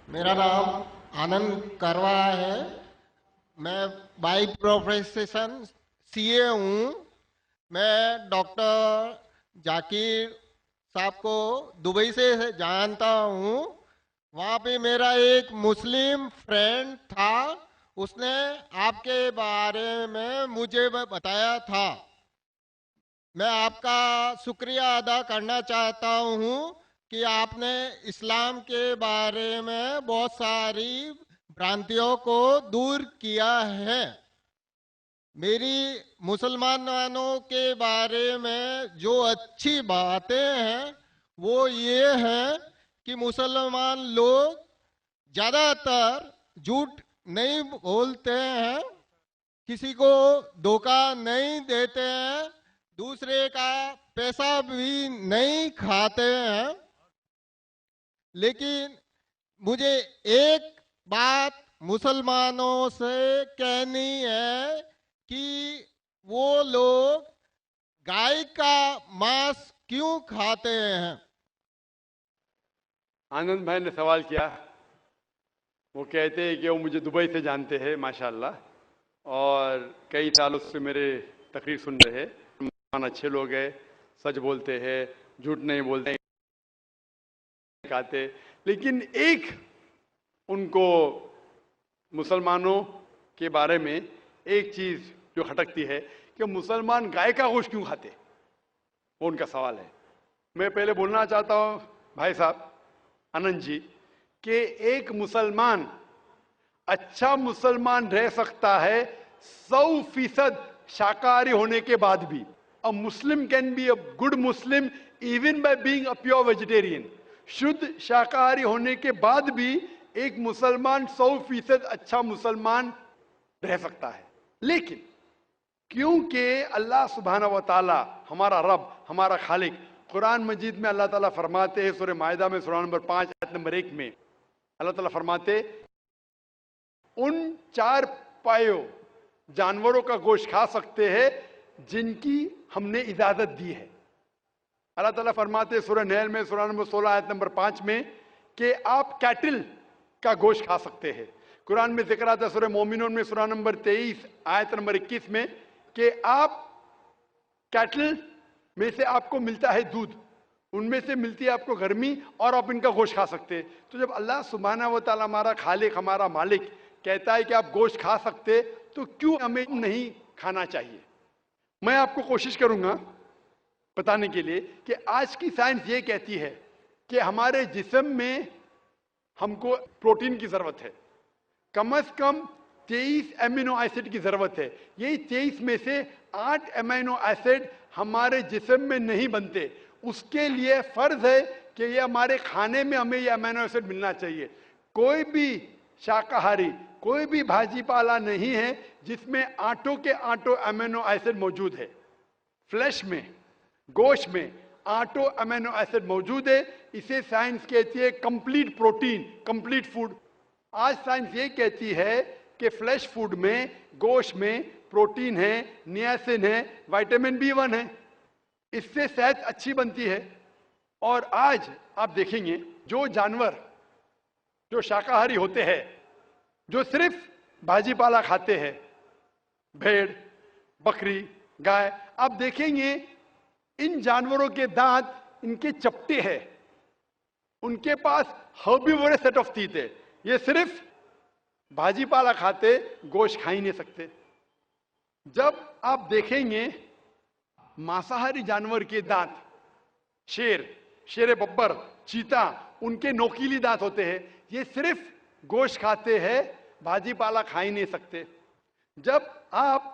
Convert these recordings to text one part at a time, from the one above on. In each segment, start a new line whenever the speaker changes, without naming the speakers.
मेरा नाम आनंद करवा है। मैं बाई प्रोफेशन सीए हूँ। मैं डॉक्टर जाकिर साहब को दुबई से जानता हूँ। वहाँ पे मेरा एक मुस्लिम फ्रेंड था। उसने आपके बारे में मुझे बताया था। मैं आपका शुक्रिया अदा करना चाहता हूँ कि आपने इस्लाम के बारे में बहुत सारी भ्रांतियों को दूर किया है। मेरी मुसलमानों के बारे में जो अच्छी बातें हैं वो ये है कि मुसलमान लोग ज़्यादातर झूठ नहीं बोलते हैं, किसी को धोखा नहीं देते हैं, दूसरे का पैसा भी नहीं खाते हैं। लेकिन मुझे एक बात मुसलमानों से कहनी है कि वो लोग गाय का मांस क्यों खाते हैं।
आनंद भाई ने सवाल किया। वो कहते हैं कि वो मुझे दुबई से जानते हैं माशाल्लाह, और कई सालों से मेरे तकरीर सुन रहे हैं। मुसलमान अच्छे लोग हैं, सच बोलते हैं, झूठ नहीं बोलते, खाते। लेकिन एक उनको मुसलमानों के बारे में एक चीज जो खटकती है कि मुसलमान गाय का गोश्त क्यों खाते, वो उनका सवाल है। मैं पहले बोलना चाहता हूं भाई साहब आनंद जी कि एक मुसलमान अच्छा मुसलमान रह सकता है 100% शाकाहारी होने के बाद भी। A Muslim can be a good Muslim even by being a pure vegetarian. शुद्ध शाकाहारी होने के बाद भी एक मुसलमान 100% अच्छा मुसलमान रह सकता है। लेकिन क्योंकि अल्लाह सुब्हाना व ताला हमारा रब, हमारा खालिक, कुरान मजीद में अल्लाह ताला फरमाते हैं, सूरह मायदा में सूरा नंबर 5 आयत नंबर 1 में अल्लाह ताला फरमाते, उन 4 पायों जानवरों का गोश्त खा सकते हैं जिनकी हमने इजाजत दी है। अल्लाह ताला फरमाते सूरह नहल में सूरा नंबर 16 आयत नंबर 5 में कि आप कैटिल का गोश्त खा सकते हैं। कुरान में जिक्र आता है सूरह मोमिनून में सूरा नंबर 23 आयत नंबर 21 में कि आप कैटल में से आपको मिलता है दूध, उनमें से मिलती है आपको गर्मी, और आप इनका गोश्त खा सकते हैं। तो जब अल्लाह सुब्हाना व तआला हमारा खालिक, हमारा मालिक कहता है कि आप गोश्त खा सकते, तो क्यों हमें नहीं खाना चाहिए। मैं आपको कोशिश करूंगा बताने के लिए कि आज की साइंस ये कहती है कि हमारे जिस्म में हमको प्रोटीन की जरूरत है, कम से कम 23 एमिनो एसिड की जरूरत है। यही 23 में से 8 एमिनो एसिड हमारे जिस्म में नहीं बनते। उसके लिए फर्ज है कि ये हमारे खाने में हमें ये अमीनो एसिड मिलना चाहिए। कोई भी शाकाहारी, कोई भी भाजी पाला नहीं है जिसमें आटों के आटो अमीनो एसिड मौजूद है। फ्लैश में, गोश्त में आटो अमीनो एसिड मौजूद है। इसे साइंस कहती है कंप्लीट प्रोटीन, कंप्लीट फूड। आज साइंस ये कहती है कि फ्लैश फूड में, गोश्त में प्रोटीन है, नियासिन है, विटामिन B1 है। इससे सेहत अच्छी बनती है। और आज आप देखेंगे जो जानवर जो शाकाहारी होते हैं, जो सिर्फ भाजी पाला खाते हैं, भेड़, बकरी, गाय, आप देखेंगे इन जानवरों के दांत इनके चपटे हैं, उनके पास हर्बीवोरस सेट ऑफ टीथ है। ये सिर्फ भाजी पाला खाते, गोश्त खा ही नहीं सकते। जब आप देखेंगे मांसाहारी जानवर के दांत, शेर, शेर बब्बर, चीता, उनके नोकीली दांत होते हैं। ये सिर्फ गोश्त खाते हैं, भाजी पाला खा ही नहीं सकते। जब आप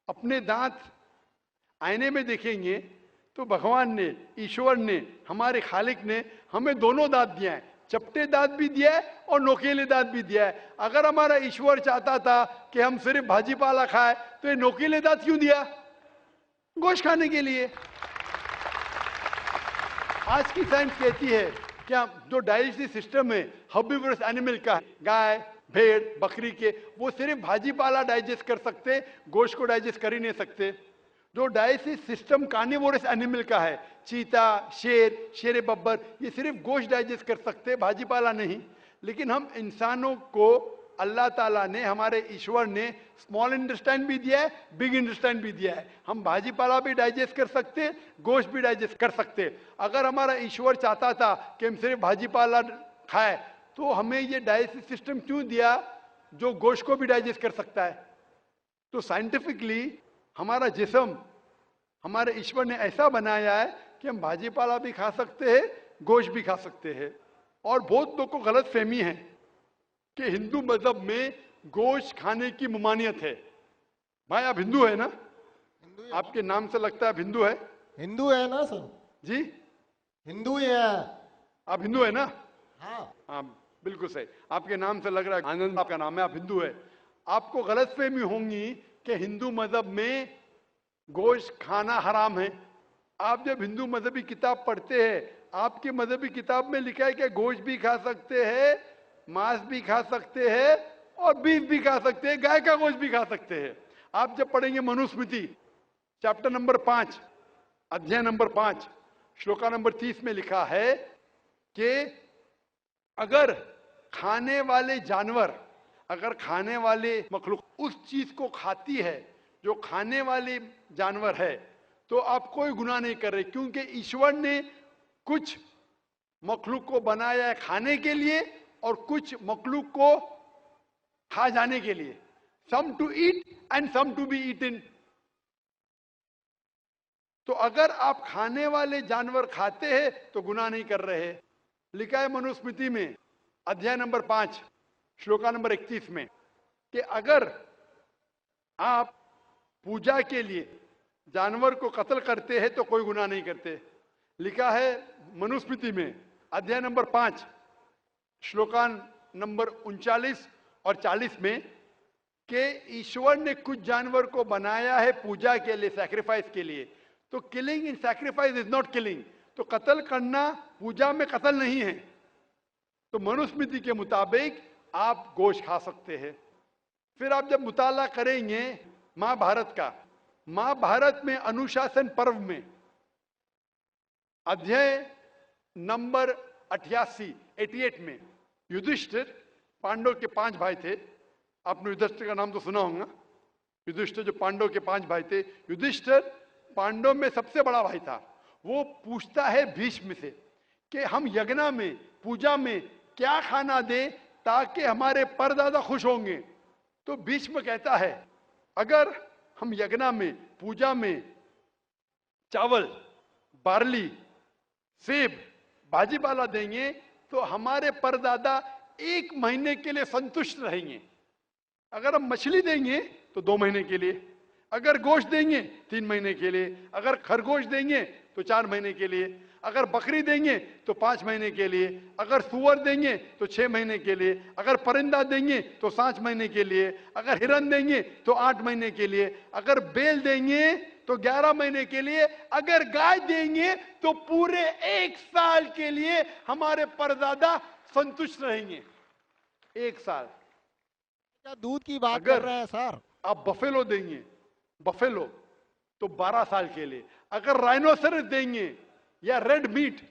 अपने दांत आईने में देखेंगे तो भगवान ने, ईश्वर ने, हमारे खालिक ने हमें दोनों दांत दिया है, चपटे दांत भी दिया है और नोकीले दांत भी दिया है। अगर हमारा ईश्वर चाहता था कि हम सिर्फ भाजी पाला खाए तो ये नोकीले दांत क्यों दिया? गोश्त खाने के लिए। आज की साइंस कहती है कि जो डाइजेस्टिव सिस्टम है हर्बीवोरस एनिमल का, गाय, भेड़, बकरी के, वो सिर्फ भाजी पाला डाइजेस्ट कर सकते, गोश्त को डाइजेस्ट कर ही नहीं सकते। जो डाइजेस्टिव सिस्टम कार्निवोरस एनिमल का है, चीता, शेर, शेर बब्बर, ये सिर्फ गोश्त डाइजेस्ट कर सकते, भाजी पाला नहीं। लेकिन हम इंसानों को अल्लाह ताला ने, हमारे ईश्वर ने स्मॉल इंटेस्टाइन भी दिया है, बिग इंटेस्टाइन भी दिया है। हम भाजी पाला भी डाइजेस्ट कर सकते, गोश्त भी डाइजेस्ट कर सकते। अगर हमारा ईश्वर चाहता था कि हम सिर्फ भाजी पाला खाए, तो हमें ये डाइजेस्टिव सिस्टम क्यों दिया जो गोश्त को भी डाइजेस्ट कर सकता है? तो साइंटिफिकली हमारा जिस्म हमारे ईश्वर ने ऐसा बनाया है कि हम भाजी पाला भी खा सकते हैं, गोश्त भी खा सकते हैं। और बहुत लोगों को गलत फहमी है कि हिंदू मजहब में गोश्त खाने की ममानियत है। भाई आप हिंदू है ना?
हिंदू है।
आपके नाम से लगता है आप हिंदू है।
हिंदू है ना सर?
जी,
हिंदू ही है।
आप हिंदू है ना?
हाँ।
हाँ, बिल्कुल सही। आपके नाम से लग रहा है, आनंद आपका नाम है, आप हिंदू है। आपको गलतफहमी होंगी कि हिंदू मजहब में गोश्त खाना हराम है। आप जब हिंदू मजहबी किताब पढ़ते हैं, आपकी मजहबी किताब में लिखा है कि गोश्त भी खा सकते हैं, मांस भी खा सकते हैं और बीफ भी खा सकते हैं, गाय का गोश्त भी खा सकते हैं। आप जब पढ़ेंगे मनुस्मृति चैप्टर नंबर 5 अध्याय नंबर 5 श्लोका नंबर 30 में लिखा है कि अगर खाने वाले जानवर, अगर खाने वाले मखलूक उस चीज को खाती है जो खाने वाले जानवर है, तो आप कोई गुनाह नहीं कर रहे, क्योंकि ईश्वर ने कुछ मखलूक को बनाया है खाने के लिए और कुछ मखलूक को खा जाने के लिए। Some to eat and some to be eaten. तो अगर आप खाने वाले जानवर खाते हैं तो गुनाह नहीं कर रहे। लिखा है मनुस्मृति में अध्याय नंबर 5 श्लोका नंबर 31 में कि अगर आप पूजा के लिए जानवर को कत्ल करते हैं तो कोई गुनाह नहीं करते। लिखा है मनुस्मृति में अध्याय नंबर 5 श्लोकान नंबर 39 और 40 में कि ईश्वर ने कुछ जानवर को बनाया है पूजा के लिए, सैक्रिफाइस के लिए। तो killing in sacrifice is not killing. तो कत्ल करना पूजा में कत्ल नहीं है। तो मनुस्मृति के मुताबिक आप गोश्त खा सकते हैं। फिर आप जब मुताला करेंगे महाभारत का, महाभारत में अनुशासन पर्व में अध्याय नंबर 88 में युधिष्ठिर, पांडव के 5 भाई थे। आपने युधिष्ठिर का नाम तो सुना होगा। युधिष्ठिर जो पांडव के 5 भाई थे, युधिष्ठिर पांडव में सबसे बड़ा भाई था। वो पूछता है भीष्म से कि हम यज्ञ में, पूजा में क्या खाना दें ताकि हमारे परदादा खुश होंगे। तो भीष्म कहता है अगर हम यज्ञ में, पूजा में चावल, बार्ली, सेब, भाजी पाला देंगे तो हमारे परदादा 1 महीने के लिए संतुष्ट रहेंगे। अगर हम मछली देंगे तो 2 महीने के लिए, अगर गोश्त देंगे 3 महीने के लिए, अगर खरगोश देंगे तो 4 महीने के लिए, अगर बकरी देंगे तो 5 महीने के लिए, अगर सुअर देंगे तो 6 महीने के लिए, अगर परिंदा देंगे तो 7 महीने के लिए, अगर हिरन देंगे तो 8 महीने के लिए, अगर बैल देंगे तो 11 महीने के लिए, अगर गाय देंगे तो पूरे 1 साल के लिए हमारे परदादा संतुष्ट रहेंगे। 1 साल।
क्या दूध की बात
अगर
कर रहे हैं सर?
आप बफेलो देंगे, बफेलो, तो 12 साल के लिए। अगर राइनोसरस देंगे या रेड मीट,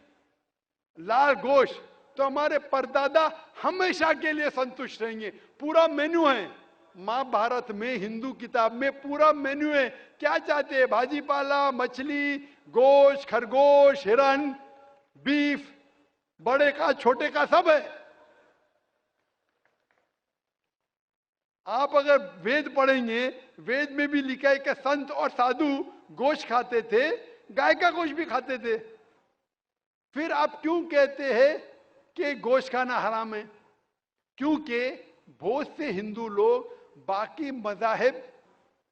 लाल गोश्त, तो हमारे परदादा हमेशा के लिए संतुष्ट रहेंगे। पूरा मेन्यू है महाभारत में, हिंदू किताब में पूरा मेन्यू है। क्या चाहते हैं? भाजी पाला, मछली, गोश्त, खरगोश, हिरन, बीफ, बड़े का छोटे का सब है। आप अगर वेद पढ़ेंगे, वेद में भी लिखा है कि संत और साधु गोश्त खाते थे, गाय का गोश्त भी खाते थे। फिर आप क्यों कहते हैं कि गोश्त खाना हराम है? क्योंकि बहुत से हिंदू लोग बाकी मजाहिब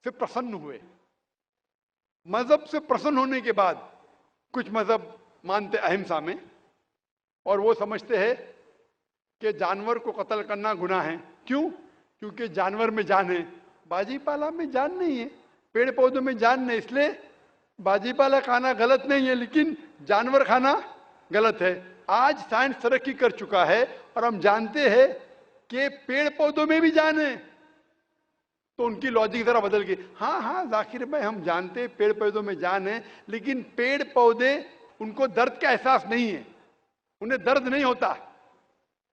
से प्रसन्न हुए। मजहब से प्रसन्न होने के बाद कुछ मजहब मानते अहिंसा में, और वो समझते हैं कि जानवर को कत्ल करना गुनाह है। क्यों? क्योंकि जानवर में जान है, बाजी पाला में जान नहीं है, पेड़ पौधों में जान नहीं, इसलिए बाजी पाला खाना गलत नहीं है, लेकिन जानवर खाना गलत है। आज साइंस तरक्की कर चुका है और हम जानते हैं कि पेड़ पौधों में भी जान है। तो उनकी लॉजिक जरा बदल गई। हाँ हाँ जाकिर भाई, हम जानते हैं पेड़ पौधों में जान है, लेकिन पेड़ पौधे, उनको दर्द का एहसास नहीं है, उन्हें दर्द नहीं होता।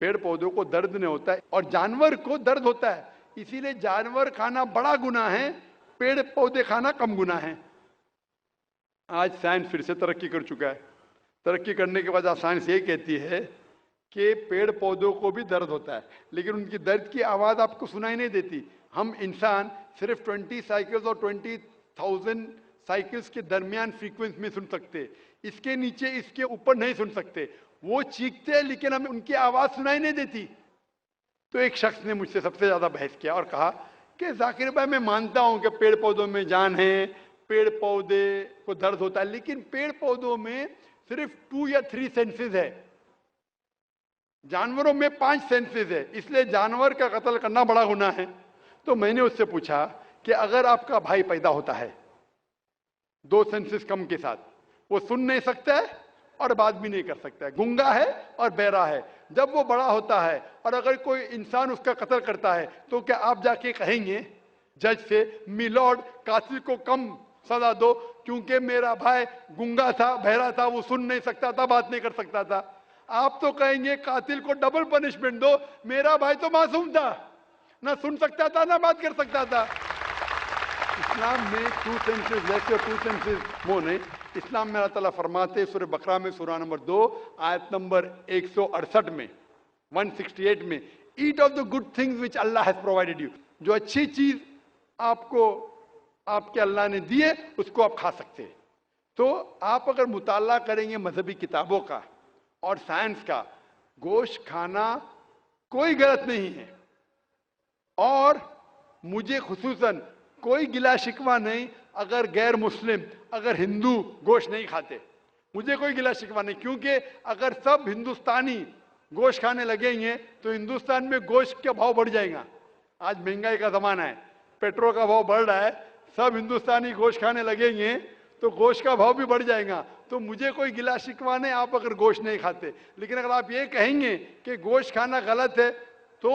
पेड़ पौधों को दर्द नहीं होता है और जानवर को दर्द होता है, इसीलिए जानवर खाना बड़ा गुनाह है, पेड़ पौधे खाना कम गुनाह है। आज साइंस फिर से तरक्की कर चुका है। तरक्की करने के बाद आज साइंस ये कहती है कि पेड़ पौधों को भी दर्द होता है, लेकिन उनकी दर्द की आवाज आपको सुनाई नहीं देती। हम इंसान सिर्फ 20 साइकिल्स और 20,000 साइकिल्स के दरमियान फ्रीक्वेंसी में सुन सकते, इसके नीचे इसके ऊपर नहीं सुन सकते। वो चीखते हैं लेकिन हमें उनकी आवाज सुनाई नहीं देती। तो एक शख्स ने मुझसे सबसे ज्यादा बहस किया और कहा कि जाकिर भाई, मैं मानता हूं कि पेड़ पौधों में जान है, पेड़ पौधे को दर्द होता है, लेकिन पेड़ पौधों में सिर्फ 2 या 3 सेंसेस है, जानवरों में 5 सेंसेस है, इसलिए जानवर का कत्ल करना बड़ा गुनाह है। तो मैंने उससे पूछा कि अगर आपका भाई पैदा होता है 2 सेंसेस कम के साथ, वो सुन नहीं सकता है और बात भी नहीं कर सकता है, गूंगा है और बहरा है, जब वो बड़ा होता है और अगर कोई इंसान उसका कत्ल करता है तो क्या आप जाके कहेंगे जज से, मिलॉर्ड कातिल को कम सजा दो क्योंकि मेरा भाई गूंगा था, बहरा था, वो सुन नहीं सकता था, बात नहीं कर सकता था? आप तो कहेंगे कातिल को डबल पनिशमेंट दो, मेरा भाई तो मासूम था, ना सुन सकता था ना बात कर सकता था। इस्लाम में 2 सेंसेस लेस और 2 सेंसेस मोर नहीं। इस्लाम में अल्लाह ताला फरमाते सूरह बकरा में सूरह नंबर 2 आयत नंबर 168 में 168 में, eat of the good things which Allah has provided you, जो अच्छी चीज आपको आपके अल्लाह ने दिए उसको आप खा सकते हैं। तो आप अगर मुताला करेंगे मजहबी किताबों का और साइंस का, गोश्त खाना कोई गलत नहीं है और मुझे खुसूसन कोई गिला शिकवा नहीं अगर गैर मुस्लिम, अगर हिंदू गोश्त नहीं खाते, मुझे कोई गिला शिकवा नहीं, क्योंकि अगर सब हिंदुस्तानी गोश्त खाने लगेंगे तो हिंदुस्तान में गोश्त का भाव बढ़ जाएगा। आज महंगाई का जमाना है, पेट्रोल का भाव बढ़ रहा है, सब हिंदुस्तानी गोश्त खाने लगेंगे तो गोश्त का भाव भी बढ़ जाएगा। तो मुझे कोई गिला शिकवा नहीं आप अगर गोश्त नहीं खाते, लेकिन अगर आप ये कहेंगे कि गोश्त खाना गलत है तो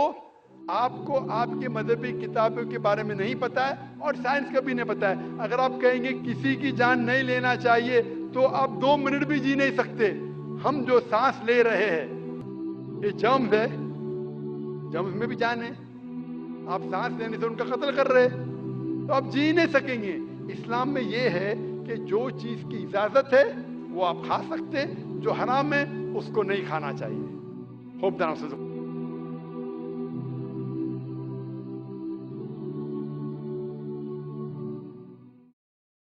आपको आपके मजहबी किताबों के बारे में नहीं पता है और साइंस का भी नहीं पता है। अगर आप कहेंगे किसी की जान नहीं लेना चाहिए तो आप 2 मिनट भी जी नहीं सकते। हम जो सांस ले रहे हैं ये जर्म्स है, जर्म्स में भी जान है, आप सांस लेने से उनका कत्ल कर रहे हैं तो आप जी नहीं सकेंगे। इस्लाम में ये है कि जो चीज की इजाजत है वो आप खा सकते, जो हराम है उसको नहीं खाना चाहिए। Hope that answers